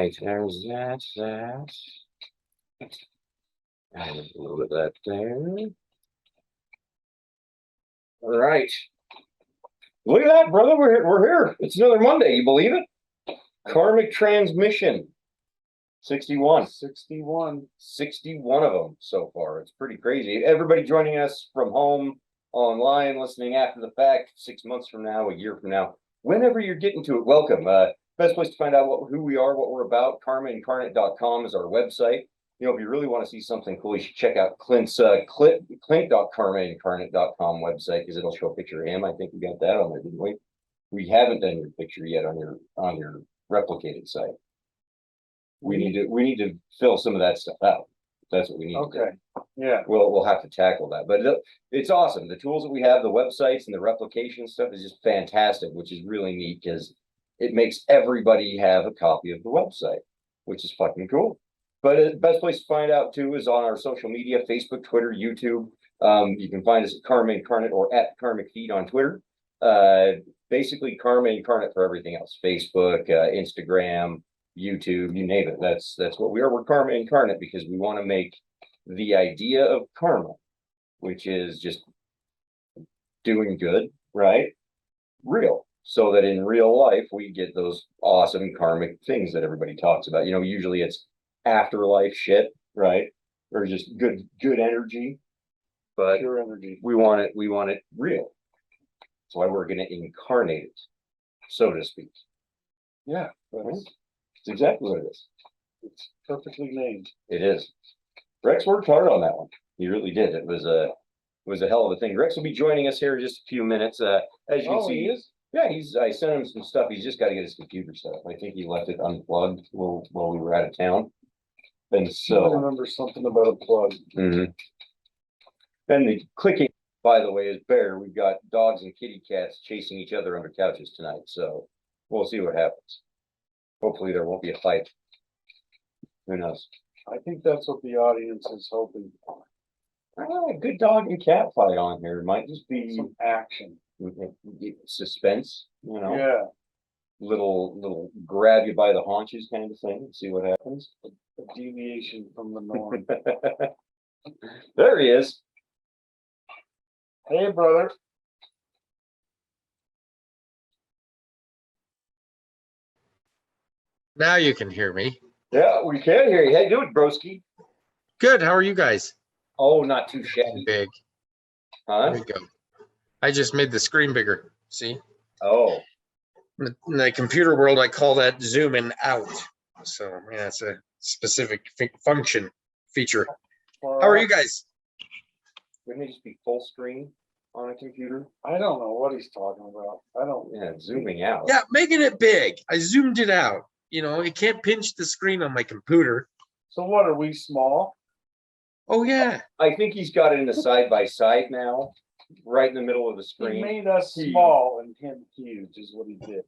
right, there's that. And a little bit of that there. All right. Look at that, brother. We're here. It's another Monday. You believe it? Karmic Transmission. 61. 61 of them so far. It's pretty crazy. Everybody joining us from home, online, listening after the fact, 6 months from now, a year from now, whenever you're getting to it, welcome. Best place to find out who we are, what we're about. karmaincarnate.com is our website. You know, if you really want to see something cool, you should check out Clint's Clint.karmaincarnate.com website, because it'll show a picture of him. I think we got that on there, didn't we? We haven't done your picture yet on your replicated site. We need to fill some of that stuff out. That's what we need. Okay. Yeah. We'll have to tackle that, but it's awesome. The tools that we have, the websites and the replication stuff is just fantastic, which is really neat because it makes everybody have a copy of the website, which is fucking cool. But the best place to find out too is on our social media: Facebook, Twitter, YouTube. You can find us at Karma Incarnate or at Karmic Feed on Twitter. Basically Karma Incarnate for everything else: Facebook, Instagram, YouTube, you name it. That's what we are. We're Karma Incarnate because we want to make the idea of karma, which is just doing good, right, real, so that in real life we get those awesome karmic things that everybody talks about. You know, usually it's afterlife shit, right, or just good energy, but pure energy. We want it real. That's why we're going to incarnate it, so to speak. Yeah, it's exactly what it is. It's perfectly named. It is. Rex worked hard on that one. He really did. It was a hell of a thing. Rex will be joining us here in just a few minutes. As you can see, he is? Yeah, I sent him some stuff. He's just got to get his computer set up. I think he left it unplugged while we were out of town. And so I remember something about a plug. And the clicking, by the way, is Bear. We've got dogs and kitty cats chasing each other under couches tonight. So we'll see what happens. Hopefully there won't be a fight. Who knows? I think that's what the audience is hoping for. A good dog and cat fight on here. It might just be some action, suspense, you know. Yeah. Little grab you by the haunches kind of thing. See what happens. A deviation from the norm. There he is. Hey, brother. Now you can hear me. Yeah, we can hear you. Hey, do it, broski. Good. How are you guys? Oh, not too shabby. Big. Huh? There we go. I just made the screen bigger. See? Oh. In the computer world, I call that zooming out. So yeah, it's a specific function feature. How are you guys? Wouldn't it just be full screen on a computer? I don't know what he's talking about. I don't. Yeah, zooming out. Yeah, making it big. I zoomed it out. You know, it can't pinch the screen on my computer. So what, are we small? Oh yeah. I think he's got it in the side by side now, right in the middle of the screen. He made us small and him huge is what he did.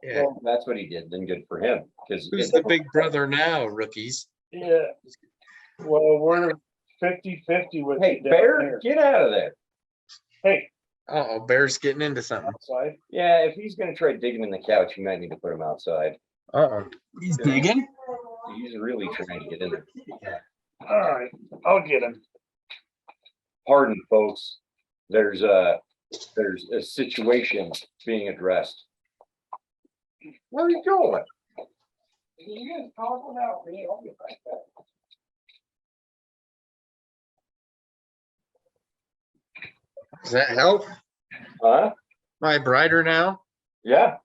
Yeah. Well, that's what he did. Then good for him. Who's the big brother now, rookies? Yeah. Well, we're 50-50 with. Hey, Bear, get out of there. Hey. Uh-oh, Bear's getting into something. Outside. Yeah, if he's gonna try digging in the couch, you might need to put him outside. Uh-oh. He's digging? He's really trying to get in there. All right, I'll get him. Pardon, folks. There's a situation being addressed. Where are you going? He is talking out me. I'll get right back. Does that help? Huh? Am I brighter now? Yeah,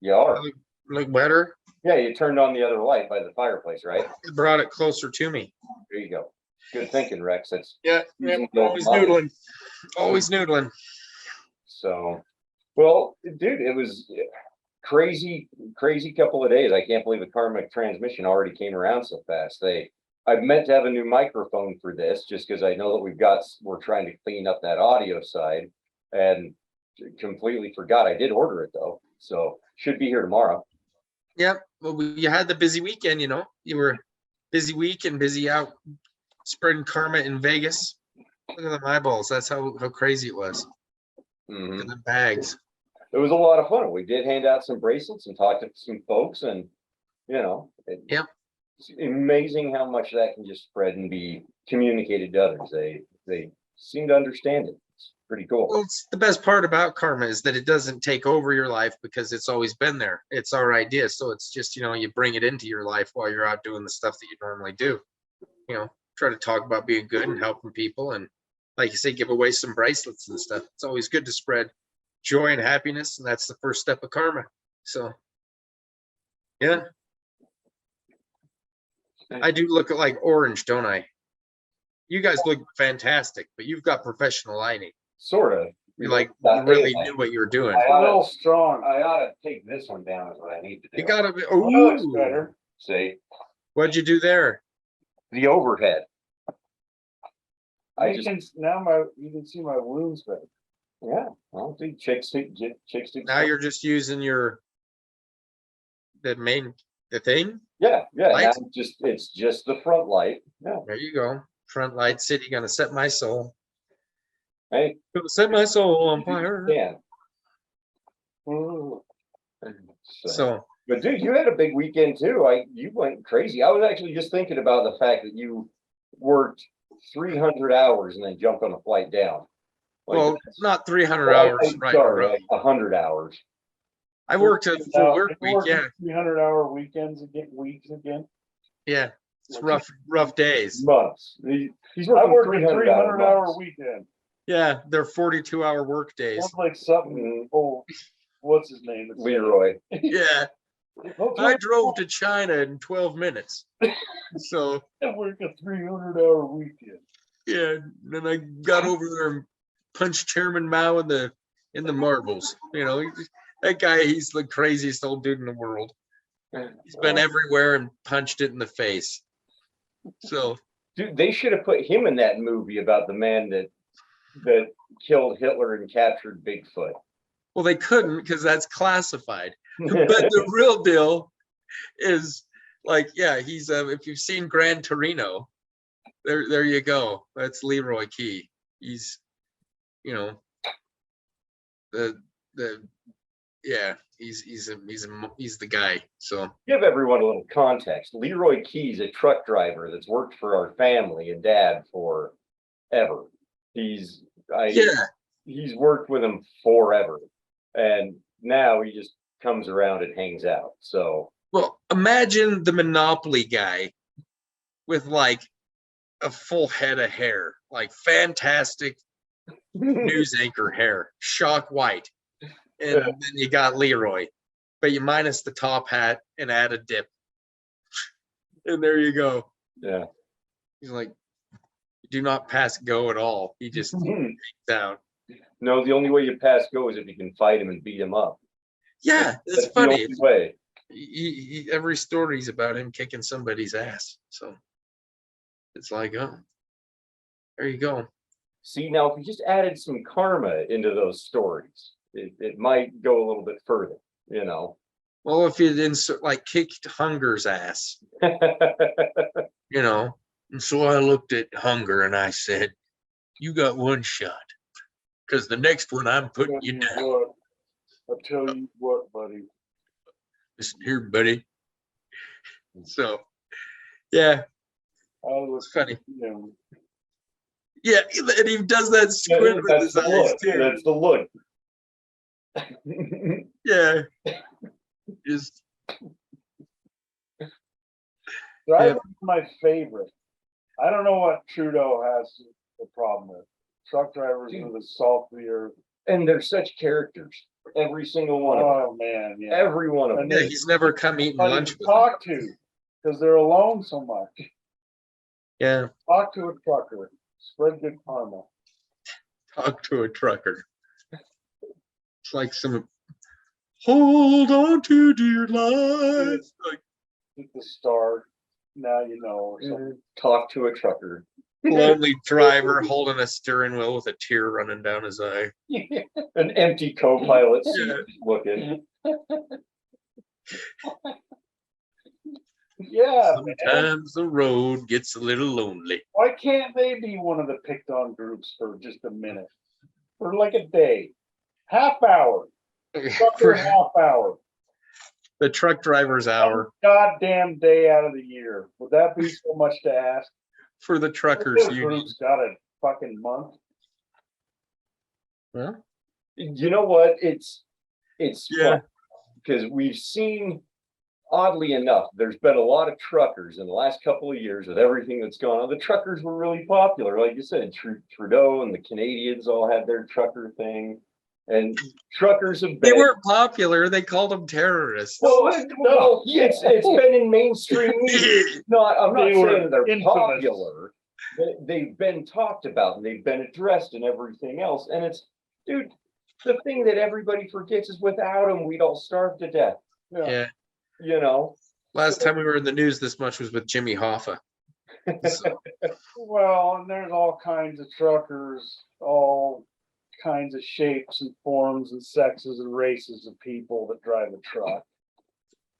you are. Look better? Yeah, you turned on the other light by the fireplace, right? It brought it closer to me. There you go. Good thinking, Rex. That's Always noodling. Always noodling. So, well, dude, it was crazy couple of days. I can't believe the Karmic Transmission already came around so fast. I meant to have a new microphone for this just because I know that we're trying to clean up that audio side and completely forgot. I did order it though, so should be here tomorrow. Yep. Well, you had the busy weekend, you know. You were busy week and busy out spreading karma in Vegas. Look at them eyeballs. That's how crazy it was. Look at the bags. It was a lot of fun. We did hand out some bracelets and talked to some folks, and Yep. It's amazing how much that can just spread and be communicated to others. They seem to understand it. It's pretty Well, cool. it's the best part about karma is that it doesn't take over your life because it's always been there. It's our idea. So it's just, you bring it into your life while you're out doing the stuff that you normally do. Try to talk about being good and helping people. And like you say, give away some bracelets and stuff. It's always good to spread joy and happiness. And that's the first step of karma. So, yeah. I do look like orange, don't I? You guys look fantastic, but you've got professional lighting. Sort of. You really knew what you were doing. A little strong. I ought to take this one down is what I need to do. You gotta be. That looks Ooh, better. See, what'd you do there? the overhead. You can see my wounds better. Yeah, well, see, chicks do. Now you're just using the thing. Yeah, now light? it's just the front light. Yeah. There you go. Front light city gonna set my soul. Hey, Gonna set my soul on fire. yeah. So, but dude, you had a big weekend too. You went crazy. I was actually just thinking about the fact that you worked 300 hours and then jumped on a flight down. Well, not 300 hours, right? Sorry, Right. 100 hours. I worked a full work week. Yeah, 300-hour weekends again, weeks again. yeah. It's rough days. Months. He's I working worked a 300 300-hour weekend. Yeah, they're 42-hour work days. Sounds like something. Oh, what's his name? Leroy. Yeah, I drove to China in 12 minutes. So I worked a 300-hour weekend. yeah, then I got over there and punched Chairman Mao in the marbles. That guy, he's the craziest old dude in the world. He's been everywhere and punched it in the face. So, Dude, they should have put him in that movie about the man that killed Hitler and captured Bigfoot. well, they couldn't because that's classified. But the real deal is he's if you've seen Gran Torino, there you go. That's Leroy Key. He's he's the guy. So Give everyone a little context. Leroy Key's a truck driver that's worked for our family and dad forever. He's worked with him forever, and now he just comes around and hangs out. So, well, imagine the Monopoly guy with like a full head of hair, like fantastic news anchor hair, shock white, and then you got Leroy, but you minus the top hat and add a dip, and there you go. yeah. He's like, do not pass go at all. He just takes down. No, the only way you pass go is if you can fight him and beat him up. Yeah, it's That's funny. the only way. Every story's about him kicking somebody's ass. So it's like, oh, there you go. See, now if you just added some karma into those stories, it might go a little bit further, Well, if you insert kicked Hunger's ass, and so I looked at Hunger and I said, you got one shot, because the next one I'm putting you down. I'll tell you what, buddy. Listen here, buddy. So, yeah, It's funny. Yeah, and he does that squint with his eyes too. That's the look. Yeah. Just Driver's my favorite. I don't know what Trudeau has a problem with. Truck drivers are the salt of the earth. And they're such characters. Every single one of them. Oh man, yeah. Every one of them. yeah, he's never come eating lunch with talk to because they're alone so much. Yeah. Talk to a trucker. Spread good karma. Talk to a trucker. It's like some hold on to dear life. Get the star. Now you know. Talk to a trucker. Lonely driver holding a steering wheel with a tear running down his eye. An empty co-pilot seat looking. Yeah. Sometimes the road gets a little lonely. Why can't they be one of the picked on groups for just a minute? For like a day. Half hour. Trucker half hour. The truck driver's hour Goddamn day out of the year. Would that be so much to ask? for the truckers This union. group's got a fucking month. Huh? You know what? It's Yeah. because we've seen, oddly enough, there's been a lot of truckers in the last couple of years with everything that's gone on. The truckers were really popular, like you said. Trudeau and the Canadians all had their trucker thing, and truckers have They been. weren't popular. They called them terrorists. Well, it's been in mainstream media. No, I'm not They were saying they're infamous. popular. They've been talked about and they've been addressed and everything else. And it's, dude, the thing that everybody forgets is without them, we'd all starve to death. Yeah. You know, Last time we were in the news this much was with Jimmy Hoffa. So, Well, and there's all kinds of truckers, all kinds of shapes and forms and sexes and races of people that drive a truck.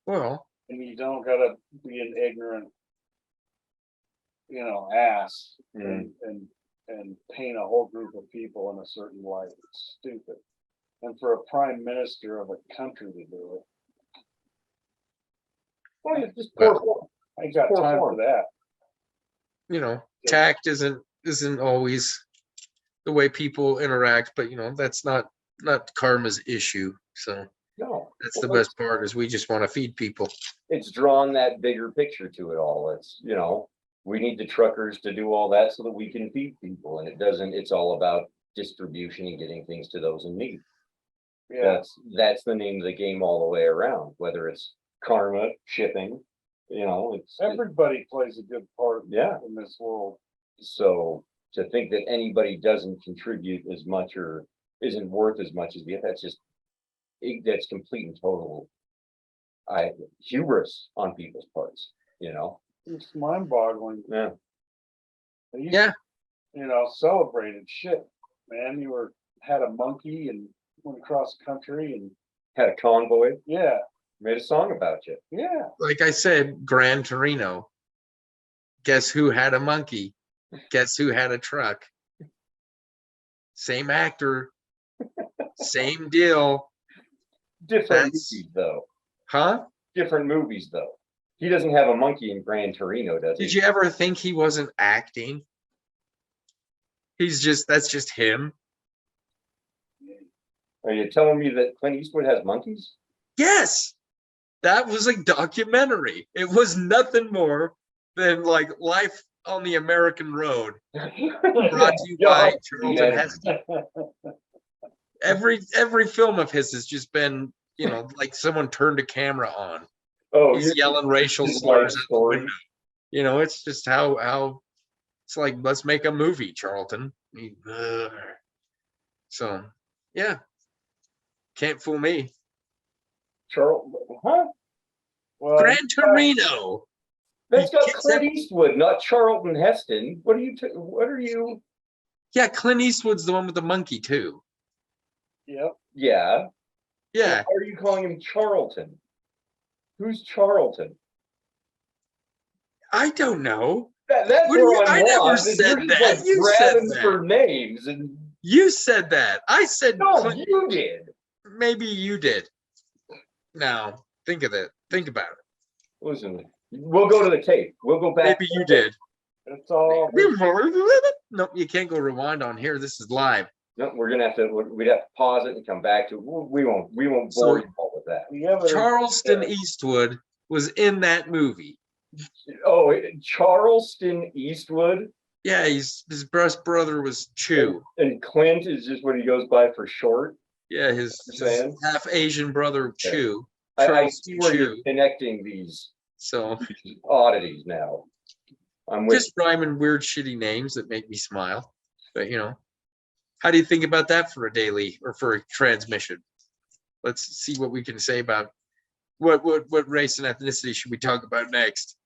well, And you don't gotta be an ignorant, ass and paint a whole group of people in a certain light. It's stupid. And for a prime minister of a country to do it, well, it's just Well, poor form. I ain't got Poor time form. for that. tact isn't always the way people interact, but that's not karma's issue. So No, that's the best part is we just want to feed people. it's drawn that bigger picture to it all. It's, we need the truckers to do all that so that we can feed people. And it's all about distribution and getting things to those in need. Yeah, That's the name of the game all the way around, whether it's karma, shipping, it's everybody plays a good part yeah. in this world. So to think that anybody doesn't contribute as much or isn't worth as much as the other, that's complete and total hubris on people's parts, It's mind-boggling. Yeah. They used Yeah. to, celebrated shit, man. You had a monkey and went across the country and Had a convoy, yeah, made a song about you. yeah. Like I said, Gran Torino. Guess who had a monkey? Guess who had a truck? Same actor, same deal. Different That's- movies though. Huh? Different movies though. He doesn't have a monkey in Gran Torino, does he? Did you ever think he wasn't acting? That's just him. Are you telling me that Clint Eastwood has monkeys? Yes. That was a documentary. It was nothing more than like life on the American road. Brought to you by Charlton Heston. Every film of his has just been, like someone turned a camera on. Oh, He's yelling racial his slurs life at the story. window. It's just how it's like, let's make a movie, Charlton. So yeah. Can't fool me. Charles, huh? Well, Gran Torino. That's got Kids Clint have- Eastwood, not Charlton Heston. What are you? Yeah, Clint Eastwood's the one with the monkey too. yep. Yeah. Yeah. Why are you calling him Charlton? Who's Charlton? I don't know. That's What do where you- I'm I never lost, is said you're just, that. like, You said grabbing that. for names and You said that. I said no, Clint- you did. maybe you did. Now, think of it. Think about it. Listen, we'll go to the tape. We'll go back. Maybe you did. It's all Nope, you can't go rewind on here. This is live. No, we'd have to pause it and come back to it. We won't So- bore you all with that. the evidence. Charleston Yeah. Eastwood was in that movie. Oh, Charleston Eastwood Yeah, his best brother was Chew. and Clint is just what he goes by for short. Yeah, his Saying? half Asian brother Chew. I Charleston see where you're Chew. connecting these So oddities now. I'm with just rhyming weird, shitty names that make me smile. But how do you think about that for a daily or for a transmission? Let's see what we can say about what race and ethnicity should we talk about next?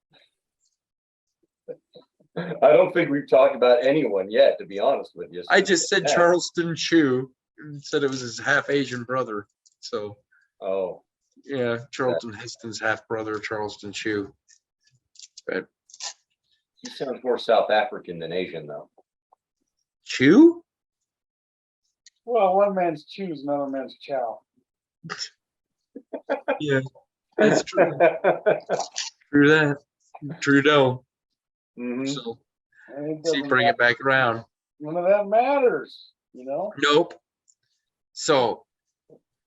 I don't think we've talked about anyone yet, to be honest with you. I just said Yeah. Charleston Chew and said it was his half Asian brother. So Oh, yeah, Charlton Heston's half brother, Charleston Chew. But he sounds more South African than Asian, though. Chew? Well, one man's choose, another man's chow. Yeah. That's true. True that. Trudeau. Mhm. So And it see, doesn't bring it matter. back around. None of that matters, you know? Nope. So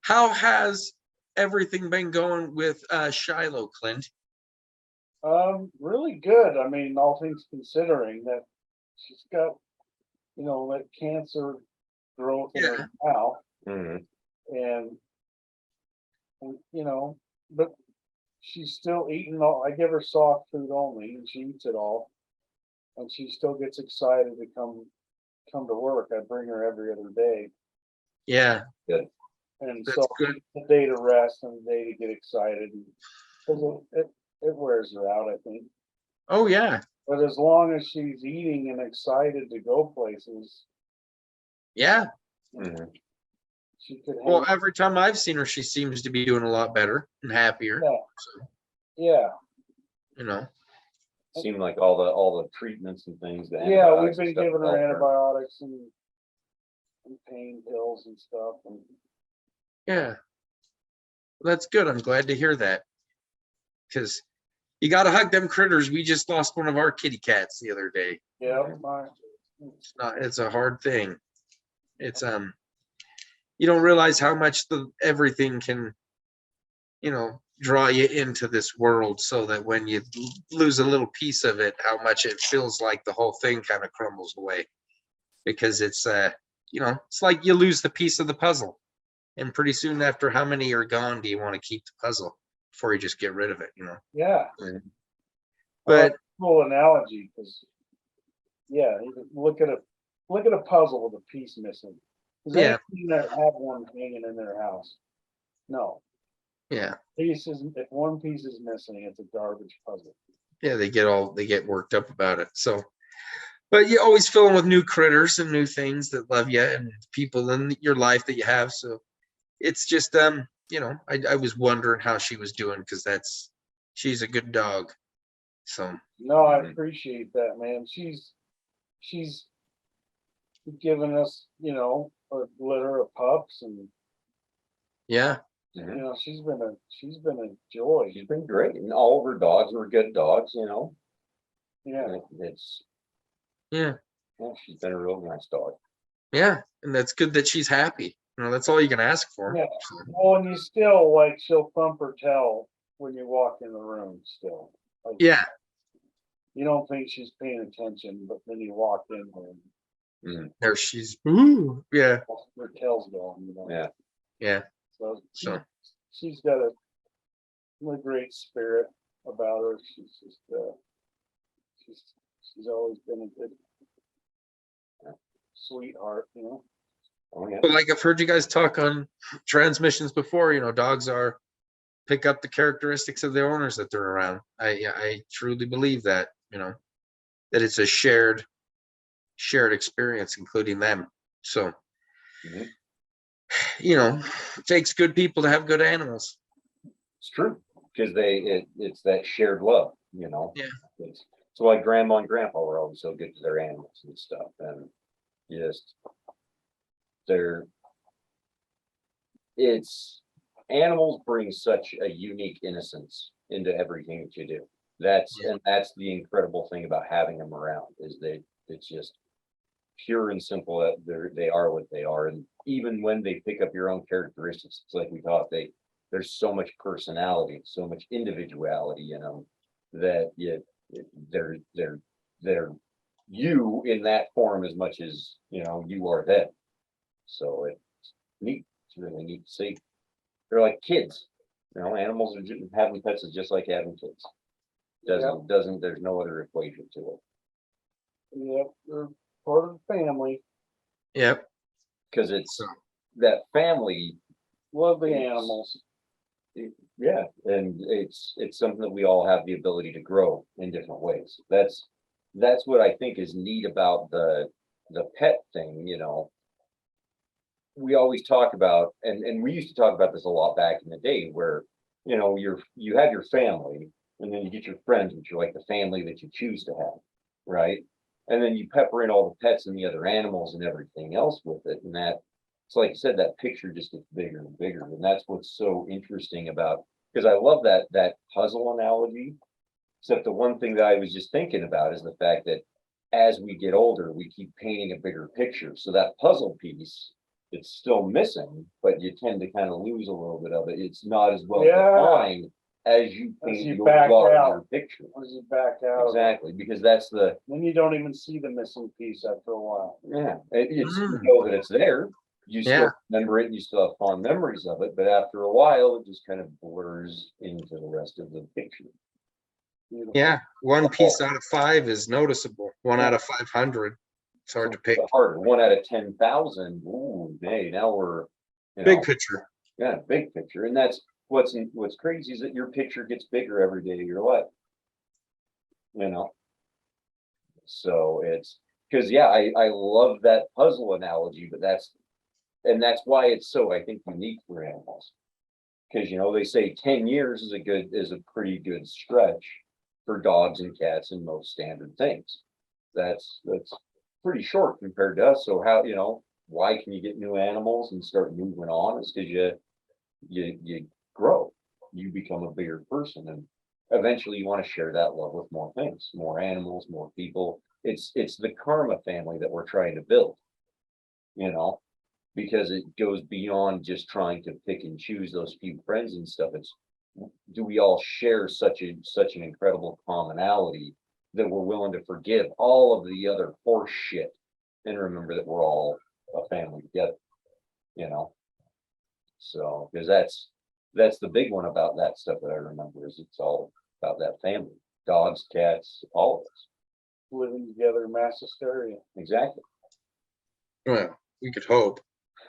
how has everything been going with Shiloh, Clint? Really good. I mean, all things considering that she's got, that cancer growth in her mouth, Mhm. and but she's still eating all. I give her soft food only, and she eats it all, and she still gets excited to come to work. I bring her every other day, Yeah, and that's so good. the day to rest and the day to get excited, because it wears her out, I think. Oh yeah. But as long as she's eating and excited to go places, Yeah. Mhm. she could Well, hang. every time I've seen her, she seems to be doing a lot better and happier. Yeah, So, yeah, you know. Seemed like all the treatments and things. The yeah. We've antibiotics and been stuff giving her helped antibiotics and pain pills and stuff, and Yeah. That's good. I'm glad to hear that. Because you gotta hug them critters. We just lost one of our kitty cats the other day. yeah, It's a hard thing. It's you don't realize how much everything can, draw you into this world, so that when you lose a little piece of it, how much it feels like the whole thing kind of crumbles away. Because it's it's like you lose the piece of the puzzle, and pretty soon after, how many are gone do you want to keep the puzzle before you just get rid of it? yeah. Mhm. Well, But that's a cool analogy, because yeah, you can look at a puzzle with a piece missing. Does yeah, anyone that have one hanging in their house? No. yeah, If one piece is missing, it's a garbage puzzle. yeah, they get worked up about it. So, but you always fill in with new critters and new things that love you, and people in your life that you have. So it's just I was wondering how she was doing, because she's a good dog. So No, I Mhm. appreciate that, man. She's given us, a litter of pups, and yeah, Mhm. she's been a joy. She's been great, and all of her dogs were good dogs. Yeah. It's yeah, yeah, she's been a real nice dog. yeah, and that's good that she's happy. That's all you can ask for. Yeah. So, Well, and you still, like, she'll thump her tail when you walk in the room still. Like, yeah, you don't think she's paying attention, but then you walk in there and Mhm. there she's. Ooh, yeah, her tail's going, Yeah. yeah. So So she's got a great spirit about her. She's just she's she's always been a good sweetheart. Oh yeah. but like I've heard you guys talk on transmissions before, dogs pick up the characteristics of their owners that they're around. I truly believe that, that it's a shared experience, including them. So, Mhm. it takes good people to have good animals. It's true, because it's that shared love. Yeah. It's why grandma and grandpa were always so good to their animals and stuff, and just they're it's animals bring such a unique innocence into everything that you do. Yeah. That's the incredible thing about having them around, is it's just pure and simple. That they are what they are, and even when they pick up your own characteristics, it's like we thought, there's so much personality, so much individuality in them, that they're you in that form as much as you are them. So it's neat. It's really neat to see. They're like kids. Animals are just, having pets is just like having kids. Doesn't there's no other equation to it, Yep, they're part of the family. Yep. because it's So that family. Love the It's- animals. Yeah, and it's something that we all have the ability to grow in different ways. That's what I think is neat about the pet thing. We always talk about, and we used to talk about this a lot back in the day, where you have your family, and then you get your friends, which are like the family that you choose to have, right? And then you pepper in all the pets and the other animals and everything else with it, and that it's like you said, that picture just gets bigger and bigger, and that's what's so interesting about because I love that puzzle analogy. Except the one thing that I was just thinking about is the fact that as we get older, we keep painting a bigger picture. So that puzzle piece, it's still missing, but you tend to kind of lose a little bit of it. It's not as well Yeah. defined as you paint you your back larger out. picture. As you back out, Exactly, because that's the, then you don't even see the missing piece after a while. yeah, it's, you Mm. know that it's there. You Yeah. still remember it, and you still have fond memories of it, but after a while, it just kind of blurs into the rest of the picture. Beautiful. Yeah, one piece out of 5 is noticeable. One out of 500. It's hard to pick. Harder, 1 out of 10,000, ooh, hey, now we're, you Big know, picture. yeah, big picture, and that's what's crazy is that your picture gets bigger every day of your life. You know? So it's, because yeah, I love that puzzle analogy, but that's why it's so, I think, unique for animals. Because you know, they say 10 years is a pretty good stretch for dogs and cats and most standard things. That's pretty short compared to us. So how, you know, why can you get new animals and start moving on? It's because you grow, you become a bigger person, and eventually you want to share that love with more things, more animals, more people. It's the karma family that we're trying to build, you know, because it goes beyond just trying to pick and choose those few friends and stuff. It's, do we all share such an incredible commonality that we're willing to forgive all of the other horse shit and remember that we're all a family together, you know? So, because that's the big one about that stuff that I remember, is it's all about that family, dogs, cats, all of us. Living together, mass hysteria. Exactly. Well, we could hope.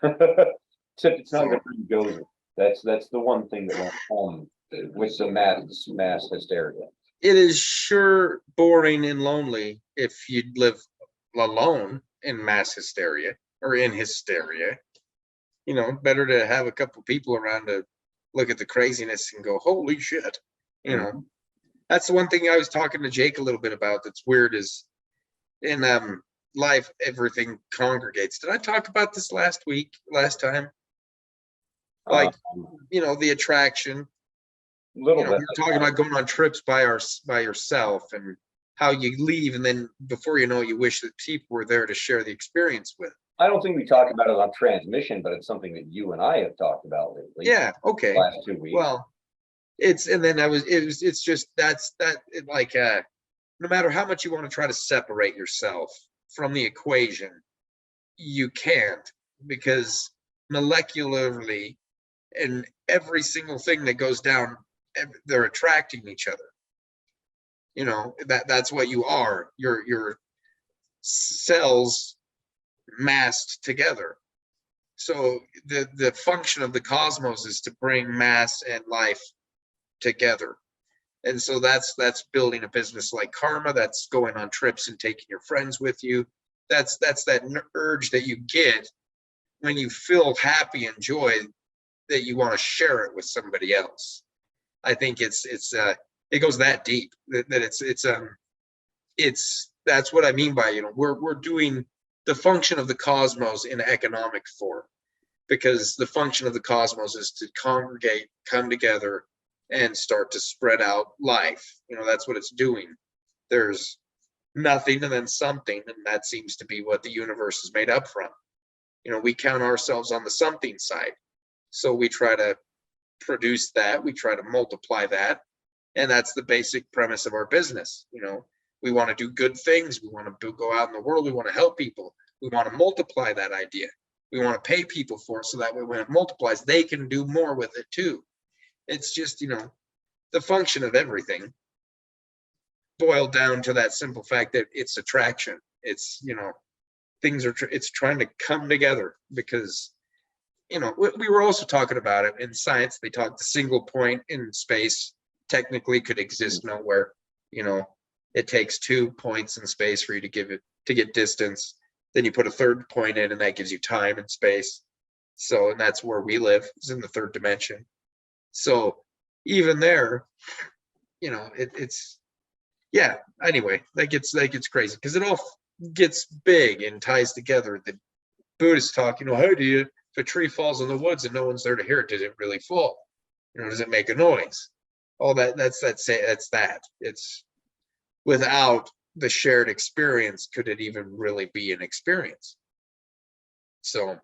Except it's not gonna bring gozer. That's the one thing that went home with the mass hysteria. It is sure boring and lonely if you live alone in mass hysteria or in hysteria. You know, better to have a couple people around to look at the craziness and go, holy shit. You know, that's the one thing I was talking to Jake a little bit about that's weird is in life, everything congregates. Did I talk about this last time? Like, you know, the attraction. Little You know, bit. we're talking about going on trips by yourself and how you leave, and then before you know, you wish that people were there to share the experience with. I don't think we talked about it on transmission, but it's something that you and I have talked about lately. Yeah. Okay. Last 2 weeks. Well, it's just that's like no matter how much you want to try to separate yourself from the equation, you can't, because molecularly and every single thing that goes down, they're attracting each other. You know, that's what you are. Your cells massed together. So the function of the cosmos is to bring mass and life together. And so that's building a business like Karma, that's going on trips and taking your friends with you. That's that urge that you get when you feel happy and joy, that you want to share it with somebody else. I think it goes that deep, that it's that's what I mean by, you know, we're doing the function of the cosmos in economic form, because the function of the cosmos is to congregate, come together, and start to spread out life. You know, that's what it's doing. There's nothing and then something, and that seems to be what the universe is made up from. You know, we count ourselves on the something side, so we try to produce that, we try to multiply that, and that's the basic premise of our business. You know, we want to do good things, we want to go out in the world, we want to help people, we want to multiply that idea, we want to pay people for it, so that way when it multiplies, they can do more with it too. It's just, you know, the function of everything boiled down to that simple fact that it's attraction. It's, you know, things are it's trying to come together, because, you know, we were also talking about it in science. They talk the single point in space technically could exist nowhere. You know, it takes 2 points in space for you to get distance. Then you put a third point in, and that gives you time and space. So, and that's where we live, is in the third dimension. So even there, you know, it's yeah. Anyway, that gets crazy, because it all gets big and ties together. The Buddhists talk, you know, how do you, if a tree falls in the woods and no one's there to hear it, did it really fall? You know, does it make a noise? All that, that's that. It's without the shared experience, could it even really be an experience? So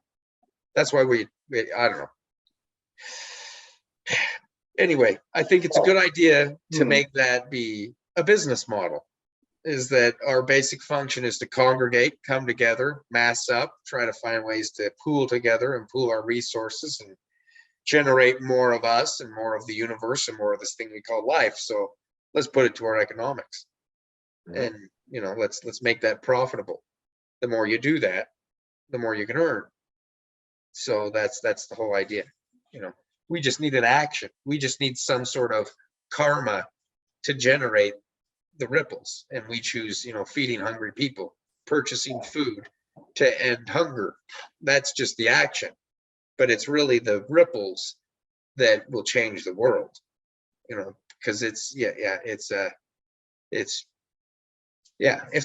that's why I don't know. Anyway, I think it's a good idea to make that be a business model. Is that our basic function is to congregate, come together, mass up, try to find ways to pool together and pool our resources and generate more of us and more of the universe and more of this thing we call life. So let's put it to our economics. And you know, let's make that profitable. The more you do that, the more you can earn. So that's the whole idea. You know, we just need an action. We just need some sort of karma to generate the ripples. And we choose, you know, feeding hungry people, purchasing food to end hunger. That's just the action. But it's really the ripples that will change the world. You know, because it's if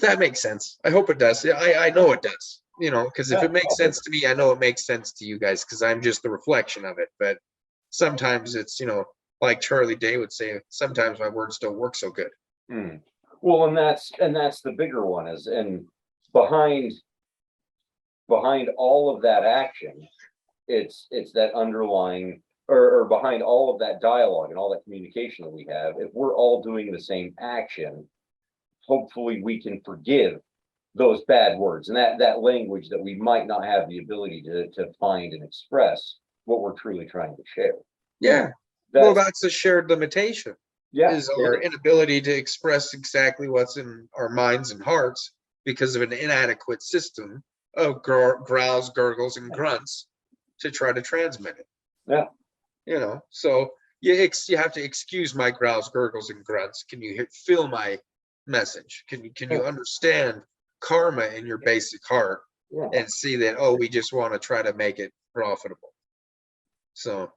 that makes sense. I hope it does. Yeah, I know it does. You know, because if it makes sense to me, I know it makes sense to you guys, because I'm just the reflection of it. But sometimes it's, you know, like Charlie Day would say, sometimes my words don't work so good. Well, and that's the bigger one is, and behind all of that action, it's that underlying, or behind all of that dialogue and all that communication that we have, if we're all doing the same action, hopefully we can forgive those bad words and that language that we might not have the ability to find and express what we're truly trying to share. Yeah. Well, that's a shared limitation. Yeah. Is our inability to express exactly what's in our minds and hearts because of an inadequate system of growls, gurgles, and grunts to try to transmit it. Yeah. You know, so you have to excuse my growls, gurgles, and grunts. Can you feel my message? Can you understand karma in your basic heart and see that, oh, we just want to try to make it profitable? So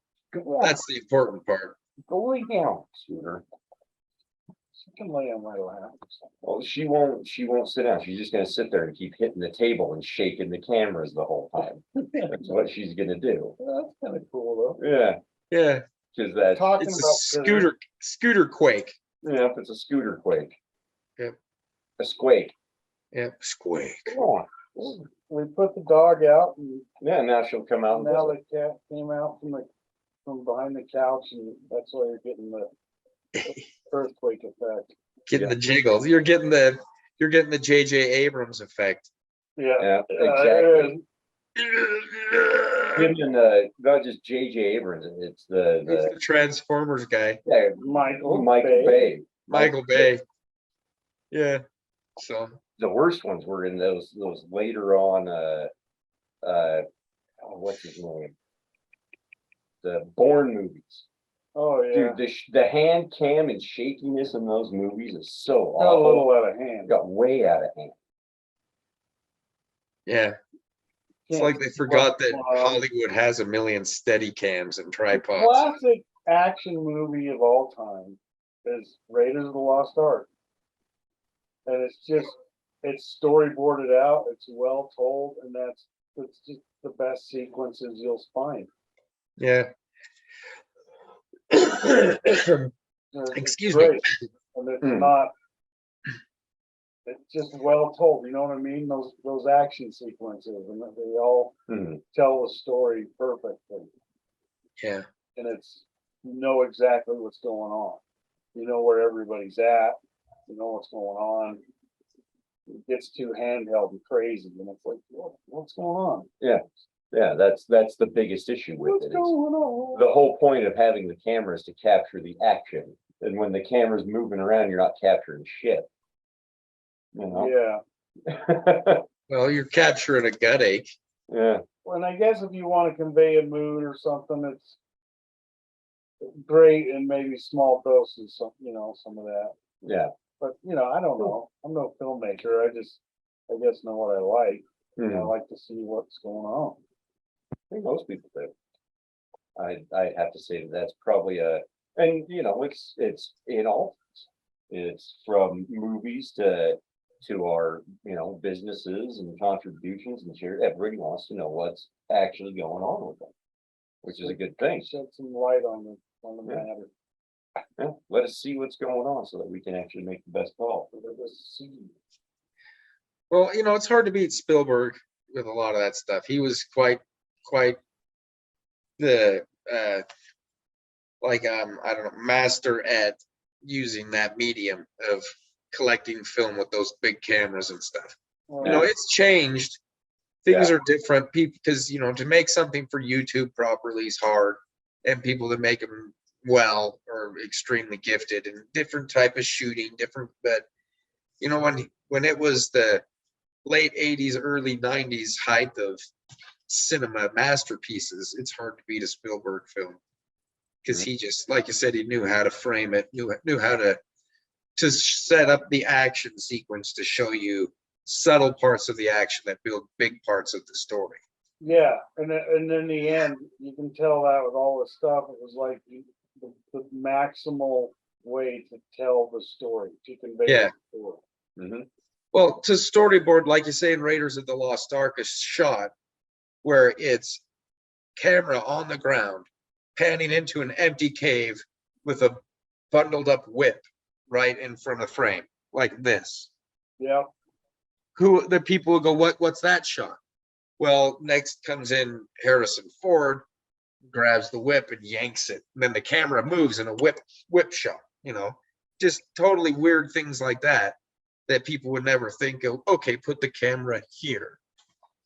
that's the important part. Go lay down, Scooter. She can lay on my lap. Well, she won't sit down. She's just gonna sit there and keep hitting the table and shaking the cameras the whole time. That's what she's gonna do. Well, that's kind of cool though. Yeah. Yeah. Because that Talking It's about a scooter quake. yeah, it's a scooter quake. Yep. A squake. Yep. Squake. Come on. we put the dog out, and Yeah, now she'll come out and now visit. the cat came out from behind the couch, and that's why you're getting the earthquake effect. Getting the jiggles. You're getting the JJ Abrams effect. Yeah, exactly. Not just JJ Abrams, it's Who's the Transformers guy? yeah, Michael Bay. Michael Bay. Yeah. So The worst ones were in those later on what's his name? The Bourne movies. Oh yeah. Dude, the hand cam and shakiness in those movies is so Got a awful. little out of hand. Got way out of hand. yeah. It's like they forgot that Hollywood has a million steady cams and tripods. Classic action movie of all time is Raiders of the Lost Ark. And it's storyboarded out, it's well told, and it's just the best sequences you'll find. Yeah. Excuse me. And it's not, it's just well told, you know what I mean? Those action sequences, and they all tell the story perfectly. Yeah. And you know exactly what's going on. You know where everybody's at. You know what's going on. It gets too handheld and crazy, and it's like, what's going on? Yeah, that's the biggest issue with What's it. going on? The whole point of having the camera is to capture the action, and when the camera's moving around, you're not capturing shit. You know? Yeah. Well, you're capturing a gut ache. Yeah. Well, and I guess if you want to convey a mood or something, it's great in maybe small doses, some of that. Yeah. But I don't know. I'm no filmmaker. I guess know what I like. I like to see what's going on. I think most people do. I have to say that's probably and it's in all. It's from movies to our businesses and contributions and share. Everybody wants to know what's actually going on with them, which is a good thing. Shed some light on on the Yeah. matter. Yeah, let us see what's going on so that we can actually make the best call. Let us see. Well, you know, it's hard to beat Spielberg with a lot of that stuff. He was quite the I don't know, master at using that medium of collecting film with those big cameras and stuff. You know, it's changed. Things Yeah. are different. People, because you know, to make something for YouTube properly is hard, and people that make them well are extremely gifted and different type of shooting, different. But you know, when it was the late '80s, early '90s height of cinema masterpieces, it's hard to beat a Spielberg film because he just, like you said, he knew how to frame it, knew how to set up the action sequence to show you subtle parts of the action that build big parts of the story. Yeah, and in the end, you can tell that with all the stuff, it was like the maximal way to tell the story, to convey Yeah. the story. Mhm. Well, to storyboard, like you say in Raiders of the Lost Ark, a shot where it's camera on the ground, panning into an empty cave with a bundled up whip right in front of the frame, like this. Yeah, Who the people will go, what's that shot? Well, next comes in Harrison Ford, grabs the whip and yanks it. And then the camera moves in a whip shot, you know, just totally weird things like that people would never think of. Okay, put the camera here.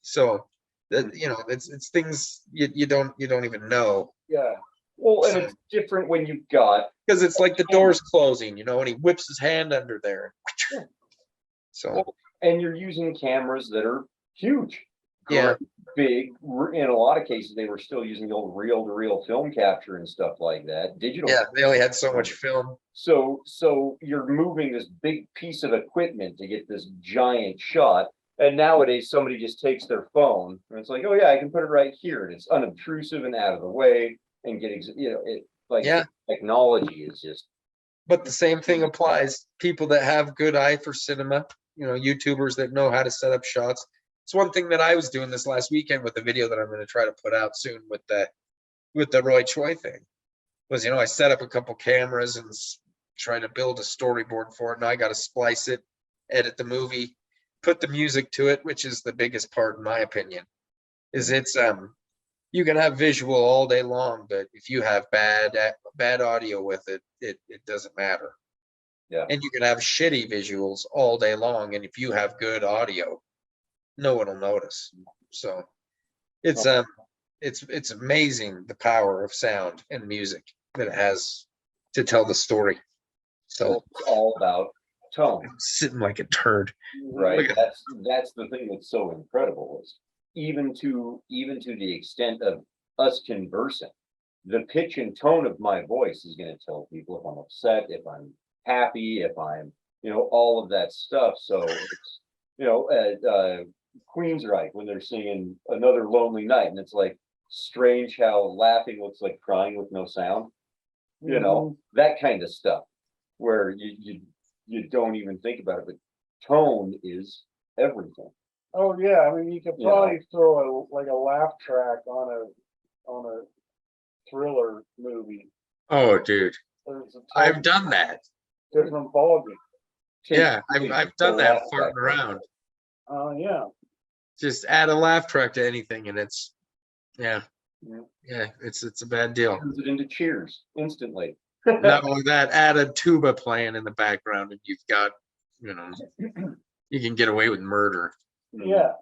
So that, you know, it's things you don't even know. yeah. Well, and it's different when you've got, Because it's like the door's closing, you know, and he whips his hand under there. So well, and you're using cameras that are huge. yeah, Big. In a lot of cases, they were still using the old reel-to-reel film capture and stuff like that. Digital. yeah, they only had so much film. So you're moving this big piece of equipment to get this giant shot. And nowadays, somebody just takes their phone and it's like, oh yeah, I can put it right here, and it's unobtrusive and out of the way, and getting, you know, it like Yeah. technology is just. But the same thing applies. People that have good eye for cinema, you know, YouTubers that know how to set up shots. It's one thing that I was doing this last weekend with the video that I'm going to try to put out soon with the Roy Choi thing. Was, you know, I set up a couple cameras and try to build a storyboard for it, and I got to splice it, edit the movie, put the music to it, which is the biggest part in my opinion. Is it's you can have visual all day long, but if you have bad audio with it, it doesn't matter. Yeah. And you can have shitty visuals all day long, and if you have good audio, no one will notice. So it's it's amazing the power of sound and music that it has to tell the story. So It's all about tone. I'm sitting like a turd. Right. Look at- That's the thing that's so incredible, is even to the extent of us conversing, the pitch and tone of my voice is going to tell people if I'm upset, if I'm happy, if I'm, you know, all of that stuff. So it's, you know, Queensryche, when they're singing Another Lonely Night, and it's like strange how laughing looks like crying with no sound, you know, that kind of stuff, where you don't even think about it, but tone is everything. Oh yeah, I mean, you could Yeah. probably throw a laugh track on a thriller movie. Oh, dude, There's a I've done that. different ballgame. Yeah, I've done that farting around. Oh yeah. Just add a laugh track to anything, and it's Yeah. it's a bad deal. Turns it into Cheers instantly. Not only that, add a tuba playing in the background, and you've got, you know, you can get away with murder. Yeah.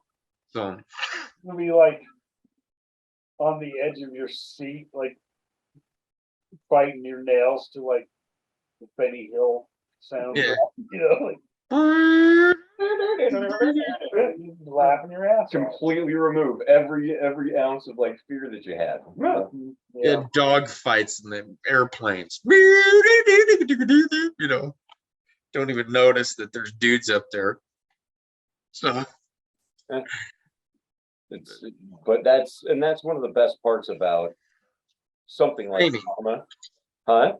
So It'll be like on the edge of your seat, like biting your nails to like the Benny Hill sound. Yeah. You know, like laughing your ass off. Completely remove every ounce of like fear that you had. Yeah. dog fights in the airplanes. You know, don't even notice that there's dudes up there. So But that's one of the best parts about something like Framing. Karma. Huh?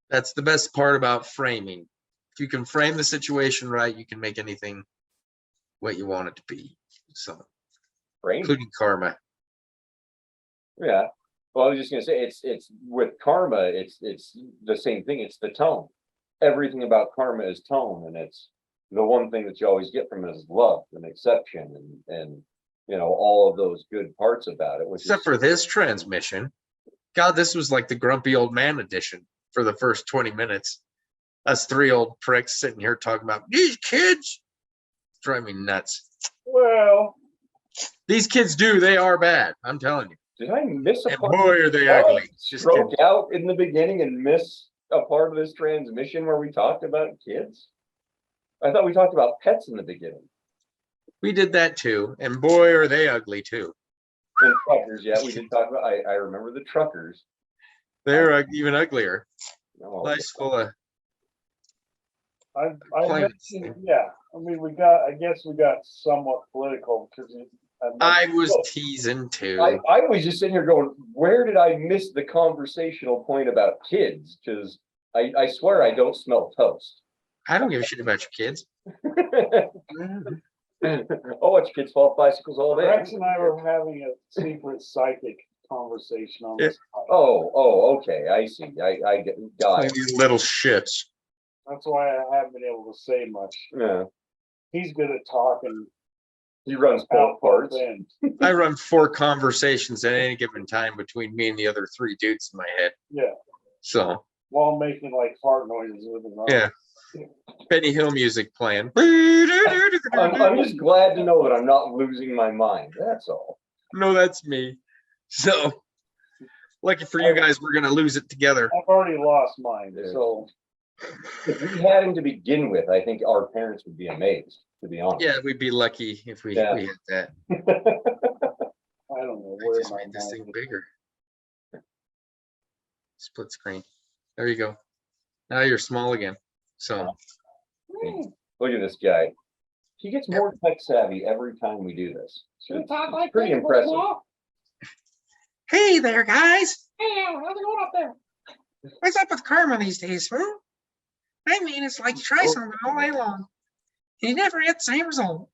that's the best part about framing. If you can frame the situation right, you can make anything what you want it to be. So Frame. including karma. Yeah. Well, I was just gonna say, it's with karma, it's the same thing, it's the tone. Everything about karma is tone, and it's the one thing that you always get from it is love and acceptance and you know, all of those good parts about it, which Except is for this transmission. God, this was like the grumpy old man edition for the first 20 minutes. Us three old pricks sitting here talking about these kids drive me nuts. Well, These kids they are bad. I'm telling you. did I miss a And part? boy, are they Did I ugly. Just stroke kidding. out in the beginning and miss a part of this transmission where we talked about kids? I thought we talked about pets in the beginning. We did that too. And boy, are they ugly too. And truckers, yeah, we did talk about, I remember the truckers. They're even uglier. Oh, Nice full of I Climates. mentioned, yeah, I mean, I guess we got somewhat political because I was teasing too. I was just sitting here going, where did I miss the conversational point about kids? Because I swear I don't smell toast. I don't give a shit about your kids. Oh, watch kids fall off bicycles all day. Rex and I were having a secret psychic conversation on this. Oh, okay, I see. I got it. These little shits. That's why I haven't been able to say much. Yeah, He's good at talking he runs out both parts. in. I run 4 conversations at any given time between me and the other 3 dudes in my head. Yeah, So while making like fart noises with his arms. yeah. Penny Hill music playing. I'm just glad to know that I'm not losing my mind. That's all. No, that's me. So lucky for you guys, we're gonna lose it together. I've already lost mine, Yeah. so If we had him to begin with, I think our parents would be amazed, to be honest. Yeah, we'd be lucky if we Yeah. we had that. I don't know I where just my made this mind thing is. bigger. Split screen. There you go. Now you're small again. So Look at this guy. He gets more tech savvy every time we do this. It's pretty impressive. hey there, guys. Hey, how's it going up there? What's up with karma these days, huh? I mean, it's like you try something all day long. You never get the same result.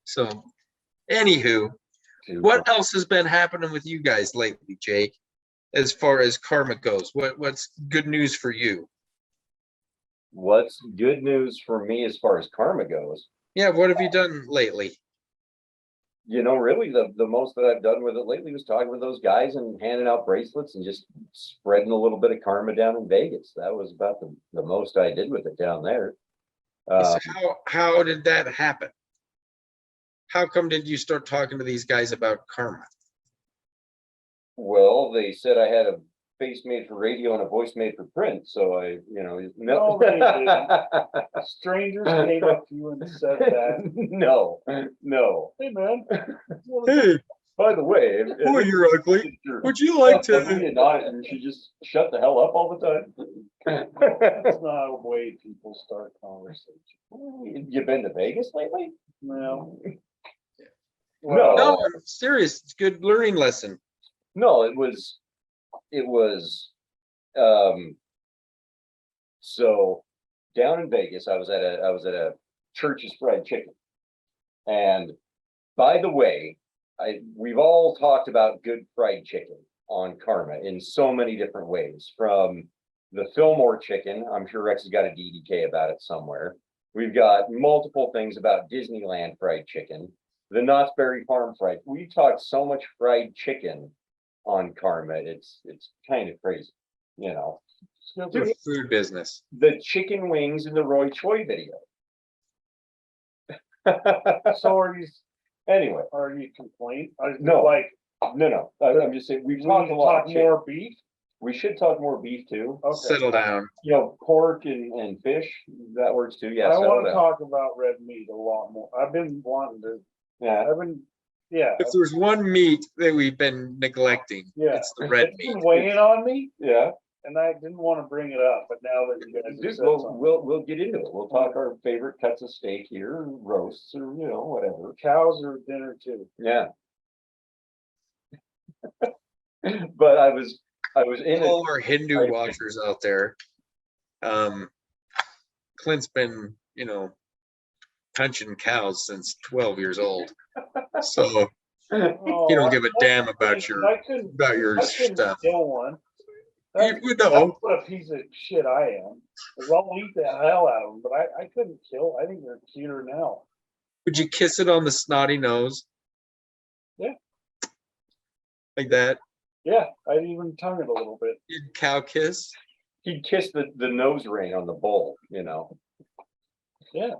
So, anywho, what else has been happening with you guys lately, Jake? As far as karma goes, what's good news for you? What's good news for me as far as karma goes? Yeah, what have you done lately? You know, really the most that I've done with it lately was talking with those guys and handing out bracelets and just spreading a little bit of karma down in Vegas. That was about the most I did with it down there. So how did that happen? How come did you start talking to these guys about karma? Well, they said I had a face made for radio and a voice made for print, so I, you know, No, they didn't. Strangers came up to you and said that. No. Hey man, Hey, By the way, boy, you're ugly. Would you like to? And she just shut the hell up all the time. that's not a way people start conversation. You been to Vegas lately? No. No. No, I'm serious. It's a good learning lesson. No, it was, so down in Vegas, I was at a Church's Fried Chicken. And by the way, we've all talked about good fried chicken on Karma in so many different ways, from the Fillmore chicken. I'm sure Rex has got a DDK about it somewhere. We've got multiple things about Disneyland fried chicken, the Knott's Berry Farm fried. We talked so much fried chicken on Karma. It's kind of crazy, you know. The food business. The chicken wings in the Roy Choi video. So are you Anyway, complaining? No. Like no. I'm just saying, we've we talked need a to lot talk of chicken. more beef? We should talk more beef too. Okay. Settle down. You know, pork and fish, that works too. Yeah, I settle want to down. talk about red meat a lot more. I've been wanting to. Yeah. If there's one meat that we've been neglecting, Yeah. it's the red It's meat. been weighing on me, Yeah. and I didn't want to bring it up, but now that you guys have Dude, said something. we'll get into it. We'll talk our favorite cuts of steak here, roasts, or you know, whatever. Cows are dinner too. Yeah. But I was in All our Hindu watchers out there. Clint's been, punching cows since 12 years old. So Oh, You don't give a I- damn about your I couldn't stuff. kill one. You That's, would that's know. what a piece of shit I am. 'Cause I'll eat the hell out of them, but I couldn't kill. I think they're cuter now. Would you kiss it on the snotty nose? Yeah. Like that? Yeah, I'd even tongue it a little bit. You'd cow kiss? He'd kiss the nose ring on the bull, you know? Yeah,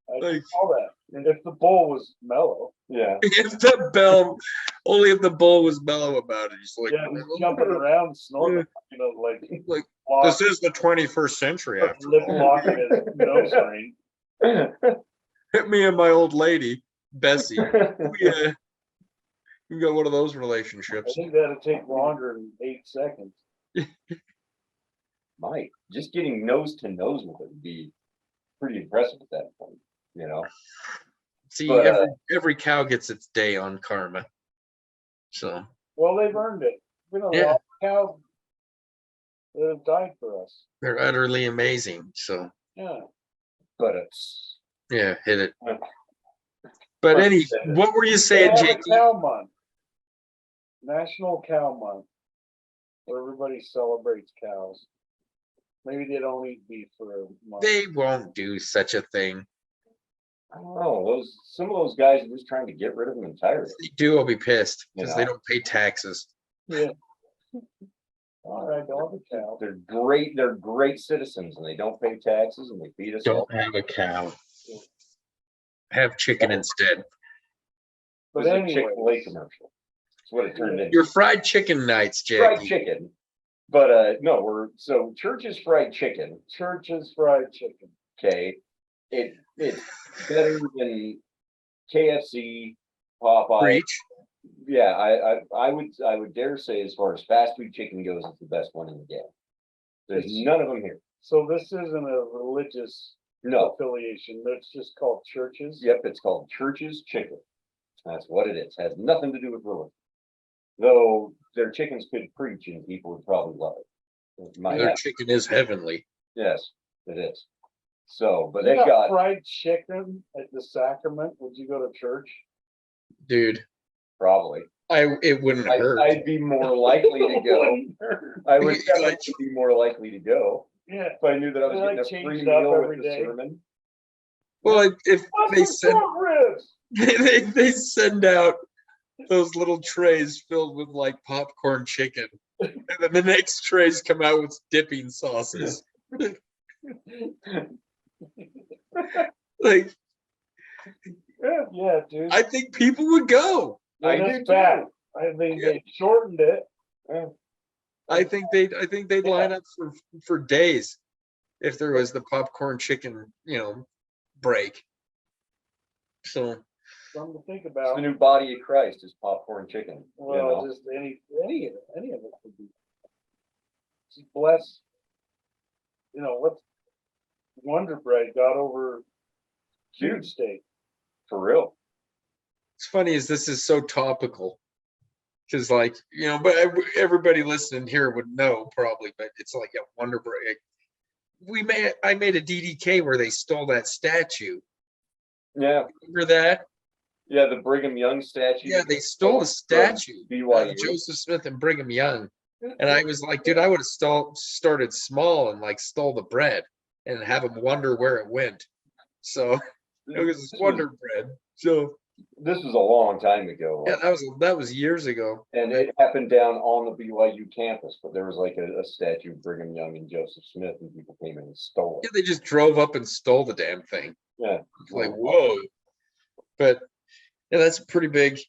I Like- like all that. And if the bull was mellow, Yeah. If the bell, only if the bull was mellow about it. He's like, yeah, he's jumping around, snorting, you know, like Like, lock, this is the 21st century after lip all. locking his nose ring. Me and my old lady, Bessie. Yeah. You got one of those relationships. I think that'd take longer than 8 seconds. Mike, just getting nose to nose with it would be pretty impressive at that point, you know? See, But, every cow gets its day on karma. So Well, they've earned it. Been a Yeah. lot of cows that have died for us. they're utterly amazing. So Yeah. But it's yeah, hit it. Yeah. But Well, what were you They saying, have a Jakey? cow month. National Cow Month, where everybody celebrates cows. Maybe they don't eat beef for a month. They won't do such a thing. I don't know, some of those guys are just trying to get rid of them entirely. If they do, I'll be pissed You because they know. don't pay taxes. Yeah. All right, don't have a cow. They're great citizens and they don't pay taxes and they feed us all. Don't have a cow. Have chicken instead. It But was a anyway, Chick-fil-A commercial. That's what it turned into. Your fried chicken nights, Fried Jackie. chicken. But no, so Church's fried chicken, Church's fried chicken. okay, it's better than KFC, Popeye. Preach. Yeah, I would dare say as far as fast food chicken goes, it's the best one in the game. There's none of them here. So this isn't a religious No, affiliation. That's just called Church's. yep, it's called Church's Chicken. That's what it is. Has nothing to do with religion. Though their chickens could preach and people would probably love it. Their chicken is heavenly. Yes, it is. So, but You they've got, fried chicken at the sacrament. Would you go to church? Dude, probably, it wouldn't hurt. I'd be more likely to go. I would Like- definitely be more likely to go Yeah. if I knew that I was They, like, getting a free change it up meal every with the day. sermon. Well, if they What's the send short ribs? they send out those little trays filled with like popcorn chicken, and then the next trays come out with dipping sauces. Like, Yeah, dude. I think people would go. I That's do bad. too. I mean, they shortened it. I think they'd line up for days if there was the popcorn chicken, break. So Something to think It's about. the new body of Christ is popcorn chicken, you Well, know? just any of it could be. Just bless. What Wonder Bread got over huge steak. For real. it's funny as this is so topical. Because but everybody listening here would know probably, but it's like a Wonder Bread. I made a DDK where they stole that statue. Yeah, Remember that? yeah, the Brigham Young statue. Yeah, they stole a statue. BYU. Joseph Smith and Brigham Young. And I was like, dude, I would have started small and like stole the bread and have them wonder where it went. So it was Wonder Bread. So This was a long time ago. yeah, that was years ago. And it happened down on the BYU campus, but there was like a statue of Brigham Young and Joseph Smith and people came in and stole Yeah, it. they just drove up and stole the damn thing. Yeah. It's like, whoa. But yeah, that's a pretty big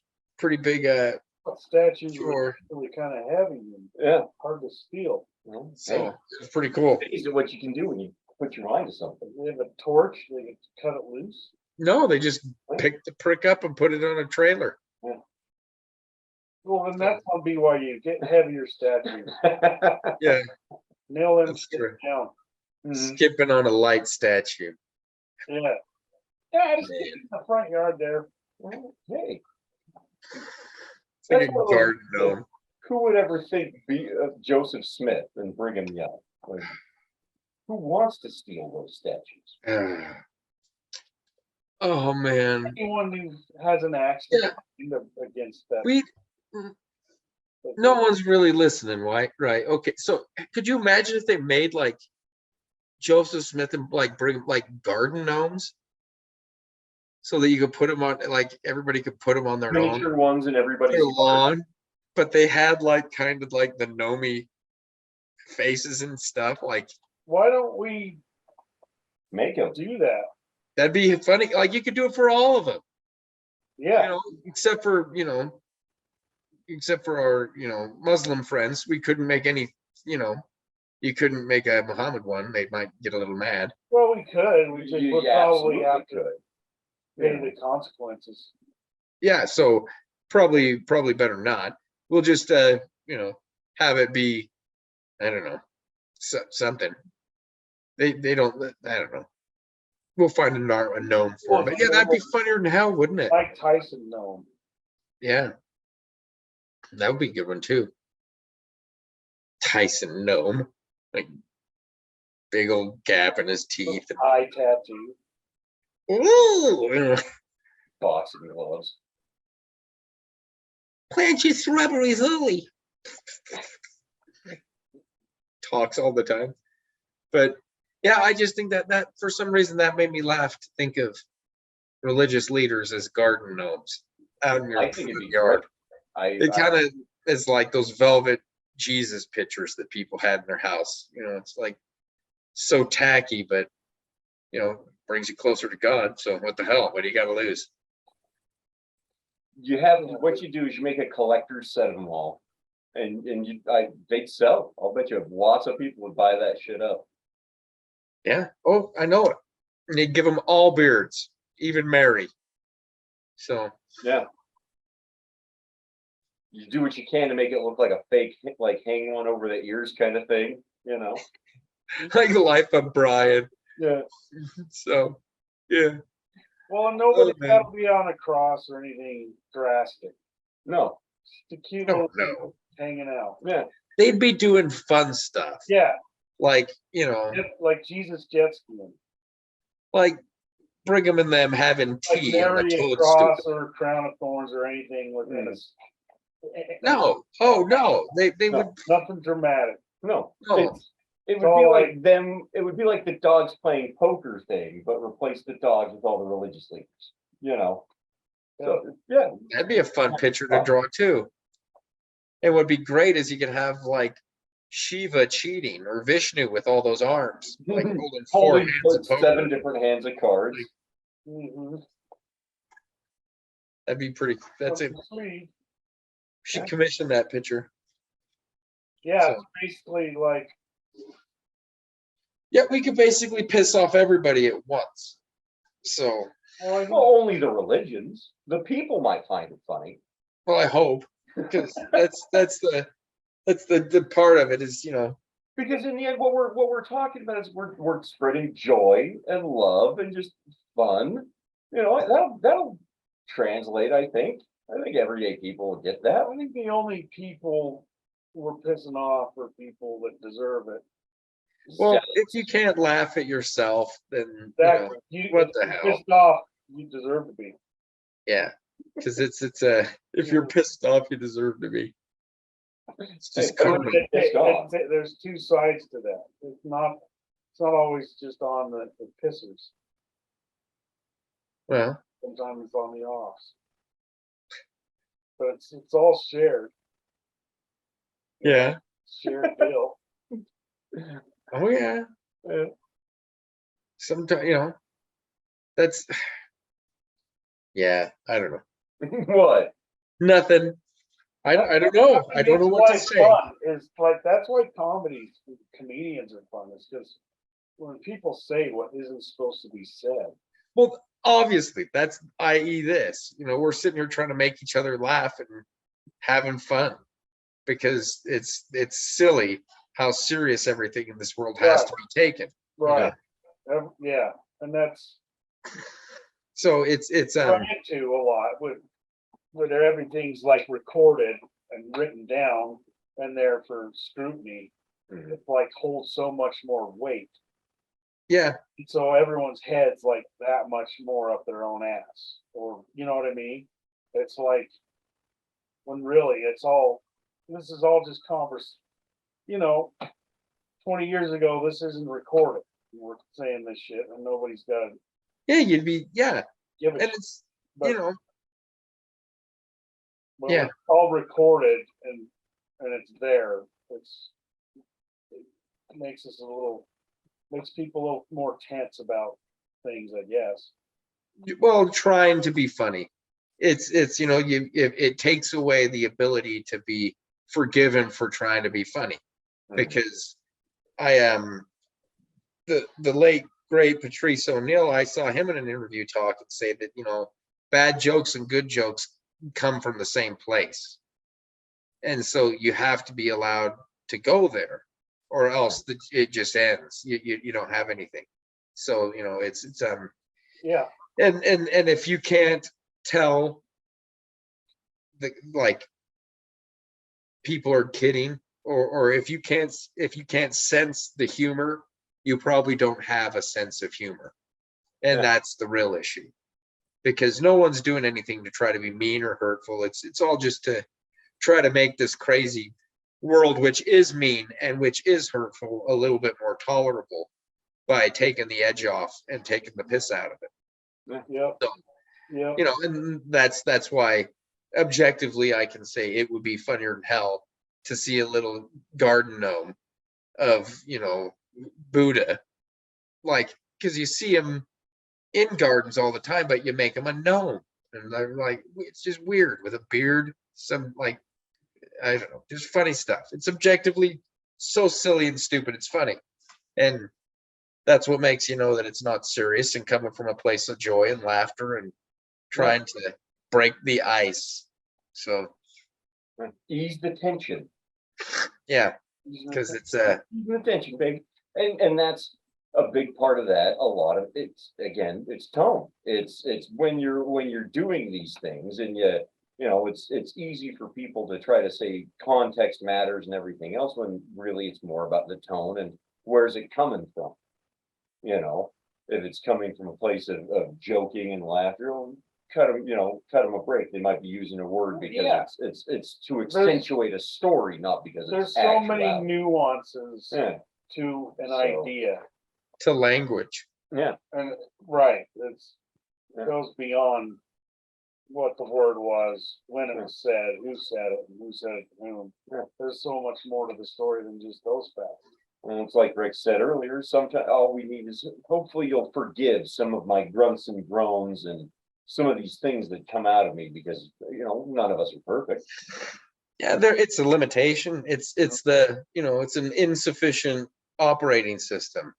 Statues were chore. really kind of heavy and Yeah. hard to steal. Well, So hey, it's pretty cool. these are what you can do when you put your mind to something. They have a torch. They can cut it loose. No, they just picked the prick up and put it on a trailer. Well, then that's on BYU. Get heavier statues. Yeah, Nail them That's shit true. down. skipping on a light statue. Yeah. Yeah, just stick it in the front yard there. Hey, It's like That's a one of those- garden gnome. who would ever think of Joseph Smith and Brigham Young? Like, who wants to steal those statues? Oh, man. Anyone who has an axe against that. We, no one's really listening, right? Right. Okay. So could you imagine if they made like Joseph Smith and like bring like garden gnomes so that you could put them on, like everybody could put them on their own, Miniature ones in everybody's their yard. lawn, but they had like kind of like the gnomey faces and stuff. Like Why don't we Make them. do that? that'd be funny. Like you could do it for all of them, Yeah. you know, except for our Muslim friends. We couldn't make any, you couldn't make a Muhammad one. They might get a little mad. Well, we could. We just would probably absolutely have to could. pay the consequences. Yeah, so probably better not. We'll just have it be, I don't know, something. They don't, I don't know. We'll find a gnome for it. But yeah, that'd be funnier than hell, wouldn't it? Mike Tyson gnome. Yeah. That would be a good one too. Tyson gnome. Like big old gap in his teeth. Eye tattoo. Ooh, Boxing gloves. plant your strawberries early. Talks all the time. But yeah, I just think that for some reason that made me laugh to think of religious leaders as garden gnomes out in your I think it'd be yard. great. It kind of is like those velvet Jesus pictures that people had in their house. It's like so tacky, but brings you closer to God. So what the hell? What do you got to lose? What you do is you make a collector's set of them all, and they'd sell. I'll bet you lots of people would buy that shit up. Yeah. Oh, I know it. And you give them all beards, even Mary. So yeah, you do what you can to make it look like a fake, like hang one over the ears kind of thing. Like the life of Brian. Yeah. So yeah. Well, nobody that'll be on a cross or anything drastic. No. Just a cute No. hanging out. Yeah. They'd be doing fun stuff. Yeah. Like like Jesus jet skiing. Like Brigham and them having tea like in the a cross toadstool. or crown of thorns or anything within us. No. Oh no. They would nothing dramatic. No. No. It would be like them. It would be like the dogs playing poker thing, but replace the dogs with all the religious leaders. So yeah, that'd be a fun picture to draw too. And what would be great is you could have like Shiva cheating or Vishnu with all those arms, like holding four hands of poker. 7 different hands of cards. That'd be pretty. That's it. Sweet. Should commission that picture. Yeah, So, it's basically like. Yeah, we could basically piss off everybody at once. So. Well, only the religions. The people might find it funny. Well, I hope, because that's the part of it is Because in the end, what we're talking about is we're spreading joy and love and just fun. That'll translate. I think everyday people will get that. I think the only people we're pissing off are people that deserve it. Well, if you can't laugh at yourself, then what the hell? Pissed off, you deserve to be. Yeah, because it's if you're pissed off, you deserve to be. It's just karma. There's two sides to that. It's not always just on the pissers. Well, sometimes it's on the offs. But it's all shared. Yeah. Shared deal. Oh yeah. Sometimes that's. Yeah, I don't know. What? Nothing. I don't know. I don't know what to say. It's like that's why comedians are fun. It's because when people say what isn't supposed to be said. Well, obviously, that's i.e. this. We're sitting here trying to make each other laugh and having fun because it's silly how serious everything in this world has to be taken. Right. Yeah, and that's. So it's run into a lot with everything's like recorded and written down and there for scrutiny. It like holds so much more weight. Yeah. So everyone's head's like that much more up their own ass, or you know what I mean? It's like when really this is all just converse. You know, 20 years ago, this isn't recorded. We're saying this shit, and nobody's got to Yeah, you'd be, yeah. give a And shit. it's, But you know, when yeah. it's all recorded and it's there, it makes us makes people a little more tense about things, I guess. Well, trying to be funny. It's, you know, it takes away the ability to be forgiven for trying to be funny. Because I am the late great Patrice O'Neill, I saw him in an interview talk and say that, you know, bad jokes and good jokes come from the same place. And so you have to be allowed to go there, or else it just ends. You don't have anything. So, you know, it's Yeah. and if you can't tell the like people are kidding, or if you can't sense the humor, you probably don't have a sense of humor. And that's the real issue, because no one's doing anything to try to be mean or hurtful. It's all just to try to make this crazy world, which is mean and which is hurtful, a little bit more tolerable by taking the edge off and taking the piss out of it. Yep. So, Yep. you know, and that's why objectively I can say it would be funnier than hell to see a little garden gnome of, you know, Buddha, like, because you see him in gardens all the time, but you make him a gnome, and they're like, it's just weird with a beard, some like, I don't know, just funny stuff. It's objectively so silly and stupid, it's funny. And that's what makes you know that it's not serious and coming from a place of joy and laughter and trying to break the ice. So ease the tension. Yeah, because it's ease the tension, big, and that's a big part of that. A lot of it's, again, it's tone. It's when you're doing these things, and you know, it's easy for people to try to say context matters and everything else, when really it's more about the tone and where's it coming from. You know, if it's coming from a place of joking and laughter, well, cut them a break. They might be using a word because it's to accentuate a story, not because There's it's so many actuality. nuances Yeah. to an So- idea, to language. and right, it Yeah. goes beyond what the word was, when it was said, who said it, and who said it to whom. There's so much more to the story than just those facts. And it's like Rick said earlier, sometimes all we need is, hopefully you'll forgive some of my grunts and groans and some of these things that come out of me, because, you know, none of us are perfect. Yeah, it's a limitation. It's the, you know, it's an insufficient operating system.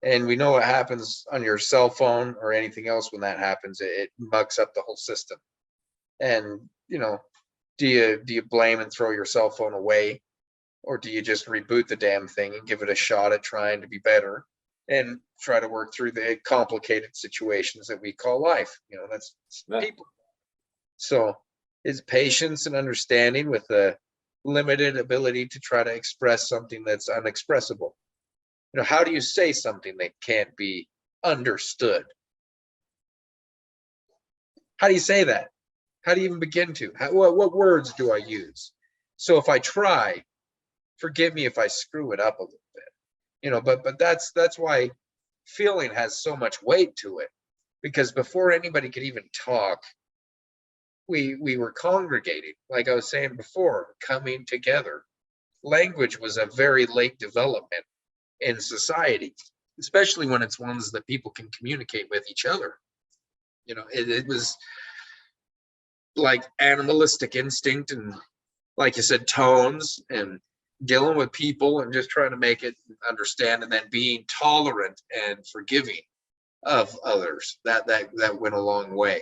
And we know what happens on your cell phone or anything else when that happens. It mucks up the whole system. And, you know, do you blame and throw your cell phone away? Or do you just reboot the damn thing and give it a shot at trying to be better and try to work through the complicated situations that we call life? You know, that's people. So it's patience and understanding with a limited ability to try to express something that's unexpressible. You know, how do you say something that can't be understood? How do you say that? How do you even begin to? What words do I use? So if I try, forgive me if I screw it up a little bit, you know, but that's why feeling has so much weight to it, because before anybody could even talk, we were congregating, like I was saying before, coming together. Language was a very late development in society, especially when it's ones that people can communicate with each other. You know, it was like animalistic instinct and, like you said, tones and dealing with people and just trying to make it understand, and then being tolerant and forgiving of others. That went a long way.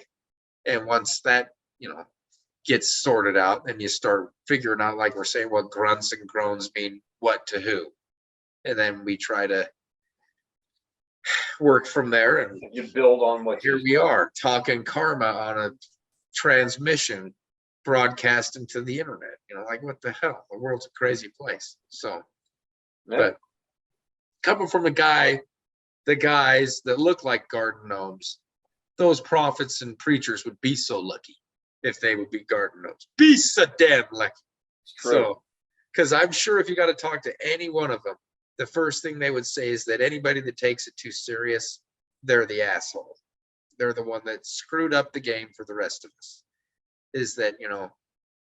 And once that, you know, gets sorted out, and you start figuring out, like we're saying, what grunts and groans mean what to who. And then we try to work from there, and you build on what here we are talking karma on a transmission broadcasting to the internet. You know, like, what the hell? The world's a crazy place. So, but coming from a guy the guys that look like garden gnomes, those prophets and preachers would be so lucky if they would be garden gnomes. Be so damn lucky. It's true. So, because I'm sure if you got to talk to any one of them, the first thing they would say is that anybody that takes it too serious, they're the asshole. They're the one that screwed up the game for the rest of us. Is that,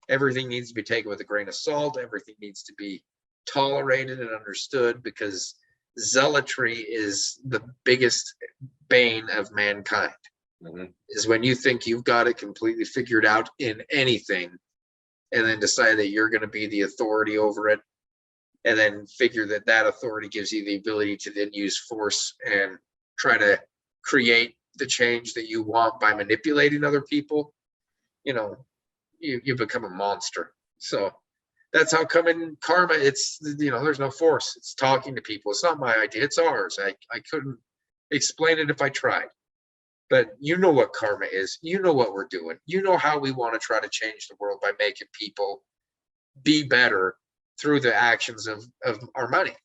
everything needs to be taken with a grain of salt. Everything needs to be tolerated and understood, because zealotry is the biggest bane of mankind. Mhm. Is when you think you've got it completely figured out in anything, and then decide that you're going to be the authority over it, and then figure that that authority gives you the ability to then use force and try to create the change that you want by manipulating other people. You become a monster. So that's how come in karma, it's, there's no force. It's talking to people. It's not my idea, it's ours. I couldn't explain it if I tried. But you know what karma is. You know what we're doing. You know how we want to try to change the world by making people be better through the actions of our money.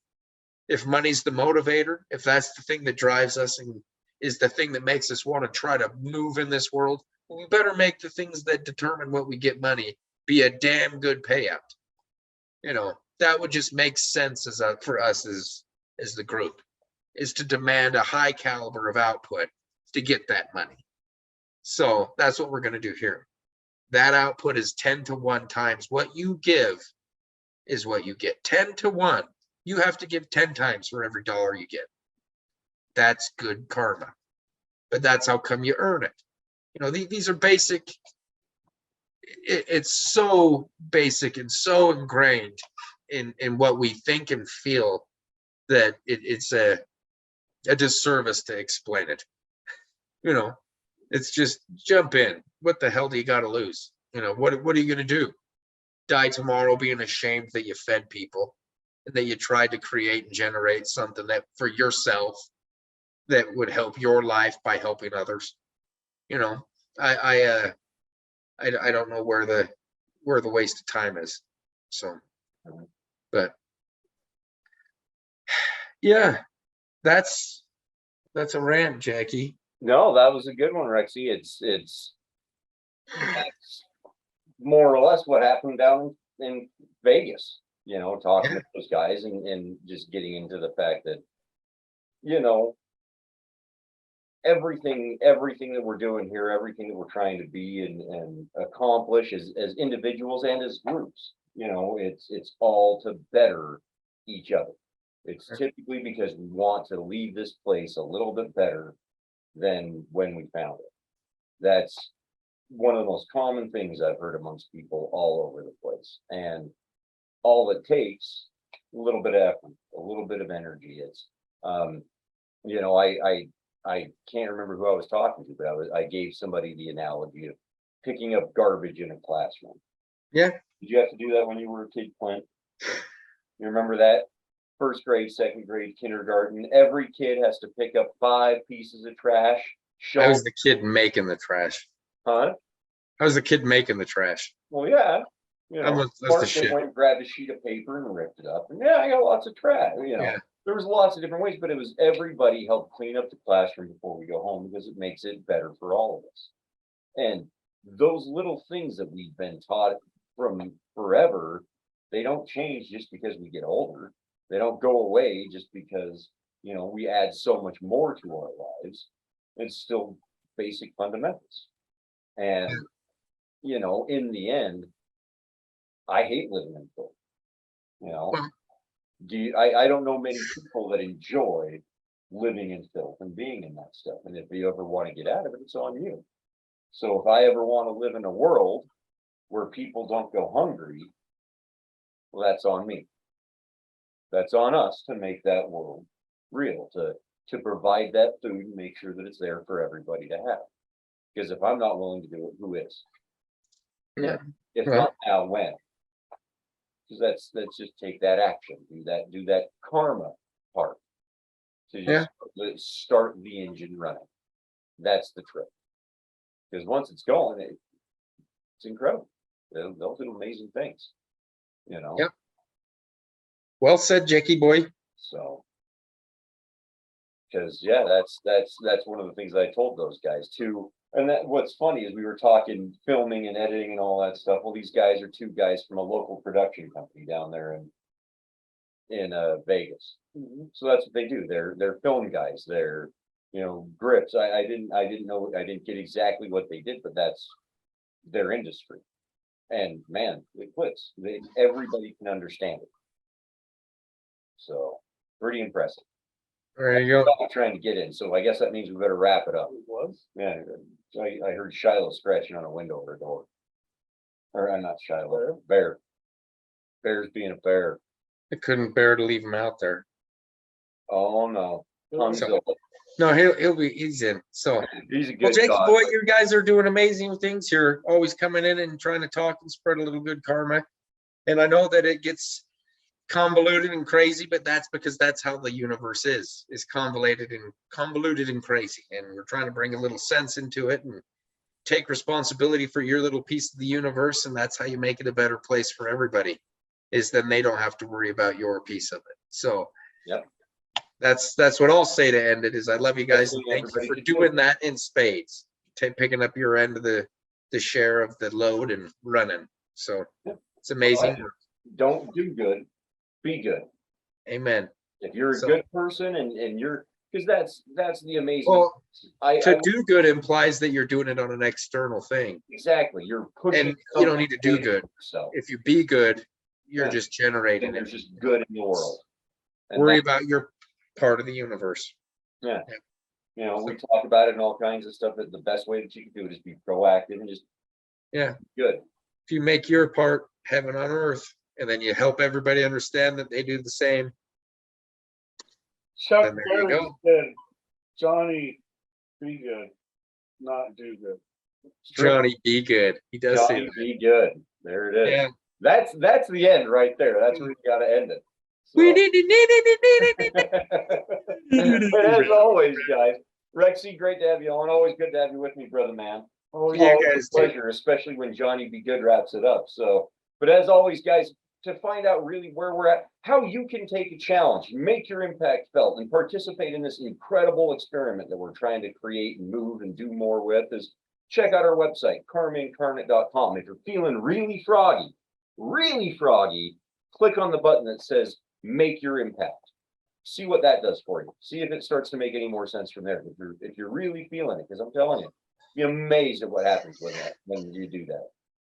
If money's the motivator, if that's the thing that drives us and is the thing that makes us want to try to move in this world, we better make the things that determine what we get money be a damn good payout. That would just make sense for us as the group, is to demand a high caliber of output to get that money. So that's what we're going to do here. That output is 10 to 1 times what you give is what you get. 10 to 1. You have to give 10 times for every dollar you get. That's good karma. But that's how come you earn it. These are basic. It's so basic and so ingrained in what we think and feel that it's a disservice to explain it. It's just jump in. What the hell do you got to lose? What are you going to do? Die tomorrow being ashamed that you fed people and that you tried to create and generate something that for yourself that would help your life by helping others. I don't know where the waste of time is. So, but yeah, that's a rant, Jackie. No, that was a good one, Rexy. That's more or less what happened down in Vegas, talking to those guys and just getting into the fact that, everything that we're doing here, everything that we're trying to be and accomplish as individuals and as groups, it's all to better each other. It's typically because we want to leave this place a little bit better than when we found it. That's one of the most common things I've heard amongst people all over the place. And all it takes, a little bit of effort, a little bit of energy. It's, I can't remember who I was talking to, but I gave somebody the analogy of picking up garbage in a classroom. Yeah. Did you have to do that when you were a kid, Clint? You remember that? First grade, second grade, kindergarten, every kid has to pick up 5 pieces of trash. I was the kid making the trash. Huh? I was the kid making the trash. Well, yeah. That's the shit. Went and grabbed a sheet of paper and ripped it up. And I got lots of trash. Yeah. There was lots of different ways, but it was everybody helped clean up the classroom before we go home because it makes it better for all of us. And those little things that we've been taught from forever, they don't change just because we get older. They don't go away just because, we add so much more to our lives. It's still basic fundamentals. And, in the end, I hate living in filth. I don't know many people that enjoy living in filth and being in that stuff. And if you ever want to get out of it, it's on you. So if I ever want to live in a world where people don't go hungry, well, that's on me. That's on us to make that world real, to provide that food and make sure that it's there for everybody to have. Because if I'm not willing to do it, who is? Yeah. If not now, when? Because let's just take that action, do that karma part to just start the engine running. That's the trick. Because once it's going, it's incredible. They'll do amazing things. Yep. Well said, Jackie boy. So Cause yeah, that's one of the things I told those guys too. And that what's funny is we were talking filming and editing and all that stuff. Well, these guys are two guys from a local production company down there in Vegas. So that's what they do. They're film guys. They're, you know, grips. I didn't know, I didn't get exactly what they did, but that's their industry. And man, it clicks. Everybody can understand it. So pretty impressive. There you go. I'm trying to get in, so I guess that means we better wrap it up. It was. Yeah, I heard Shiloh scratching on a window or a door. Or not Shiloh, Bear. Bear's being a bear. I couldn't bear to leave him out there. Oh, no. So- Hanzo. No, he's in. So, He's a well, good Jakey dog. boy, you guys are doing amazing things. You're always coming in and trying to talk and spread a little good karma. And I know that it gets convoluted and crazy, but that's because that's how the universe is convoluted and crazy. And we're trying to bring a little sense into it and take responsibility for your little piece of the universe. And that's how you make it a better place for everybody, is then they don't have to worry about your piece of it. So Yep. that's what I'll say to end it is I love you guys and thank you Everybody for can do doing that in spades, picking up your end of the share of the load and running. So Yep. it's amazing. Don't do good, be good. Amen. If you're a So- good person and you're, because that's the amazing. Well, I to do good implies that you're doing it on an external thing. exactly. You're pushing. And you don't need to do good. So If you be good, you're Yeah. just generating you're it. just good in the world. And Worry that- about your part of the universe. you know, we talk about it and all kinds of stuff, that the best way that you can do it is be proactive and just Yeah. good. If you make your part, heaven on earth, and then you help everybody understand that they do the same. Chuck Then there you Berry go. said, Johnny, be good, not do good. Johnny, be good. He does say Johnny, that. be good. There it is. Yeah. That's the end right there. That's where you gotta end it. We So- need But as always, guys, Rexy, great to have you on. Always good to have you with me, brother man. Always You always guys a too. pleasure, especially when Johnny Be Good wraps it up. So, but as always, guys, to find out really where we're at, how you can take a challenge, make your impact felt, and participate in this incredible experiment that we're trying to create and move and do more with, is check out our website, karmaincarnate.com. If you're feeling really froggy, click on the button that says make your impact. See what that does for you. See if it starts to make any more sense from there. If you're really feeling it, because I'm telling you, you're amazed at what happens when you do that,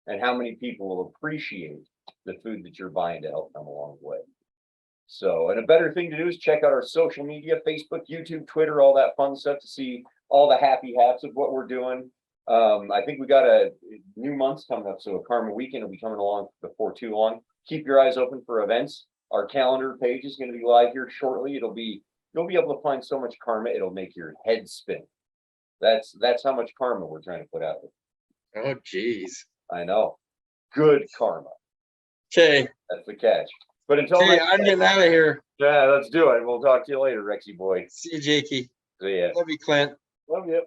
and how many people will appreciate the food that you're buying to help them along the way. So, and a better thing to do is check out our social media, Facebook, YouTube, Twitter, all that fun stuff to see all the happy haps of what we're doing. I think we got a new month's coming up, so a Karma Weekend will be coming along before too long. Keep your eyes open for events. Our calendar page is going to be live here shortly. You'll be able to find so much karma, it'll make your head spin. That's how much karma we're trying to put out there. Oh, geez. I know. Good karma. Okay. That's the catch. But until Okay, next I'm time, getting out of here. yeah, let's do it. We'll talk to you later, Rexy boy. See you, Jakey. See ya. Love you, Clint. Love you.